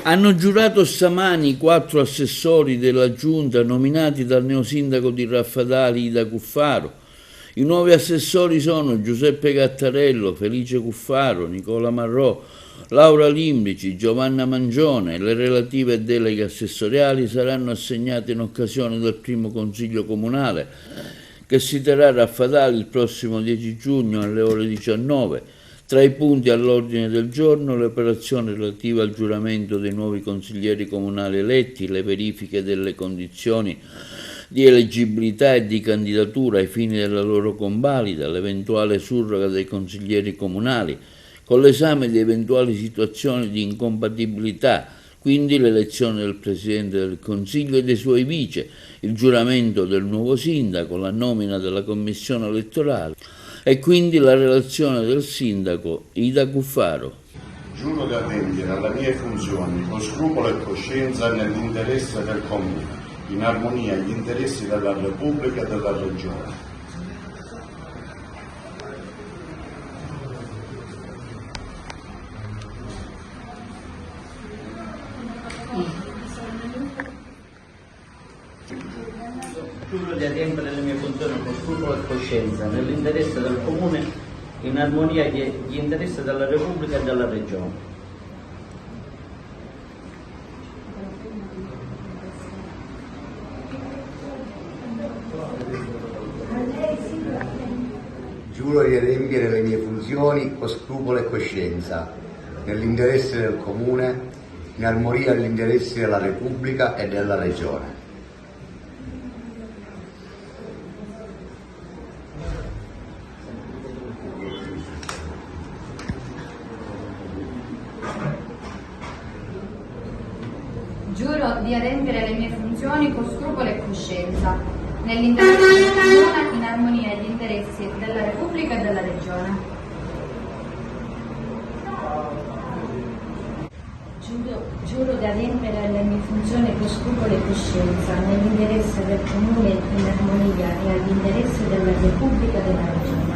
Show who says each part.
Speaker 1: Hanno giurato stamani i 4 assessori della giunta nominati dal neosindaco di Raffadali Ida Cuffaro. I nuovi assessori sono Giuseppe Gattarello, Felice Cuffaro, Nicola Marrò, Laura Limbrici, Giovanna Mangione. Le relative deleghe assessoriali saranno assegnate in occasione del primo consiglio comunale che si terrà a Raffadali il prossimo 10 giugno alle ore 19. Tra i punti all'ordine del giorno le operazioni relative al giuramento dei nuovi consiglieri comunali eletti, le verifiche delle condizioni di eleggibilità e di candidatura ai fini della loro convalida, l'eventuale surroga dei consiglieri comunali, con l'esame di eventuali situazioni di incompatibilità, quindi l'elezione del Presidente del Consiglio e dei suoi vice, il giuramento del nuovo sindaco, la nomina della commissione elettorale e quindi la relazione del sindaco Ida Cuffaro.
Speaker 2: Giuro di adempiere alle mie funzioni con scrupolo e coscienza nell'interesse del Comune, in armonia agli interessi della Repubblica e della Regione.
Speaker 3: Giuro di adempiere alle mie funzioni con scrupolo e coscienza, nell'interesse del Comune, in armonia agli interessi della Repubblica e della Regione.
Speaker 4: Giuro di adempiere le mie funzioni con scrupolo e coscienza, nell'interesse del Comune, in armonia agli interessi della Repubblica e della Regione.
Speaker 5: Giuro di adempiere le mie funzioni con scrupolo e coscienza, nell'interesse del Comune, in armonia agli interessi della Repubblica e della Regione.
Speaker 6: Giuro di adempiere alle mie funzioni con scrupolo e coscienza, nell'interesse del Comune, in armonia e agli interessi della Repubblica e della Regione.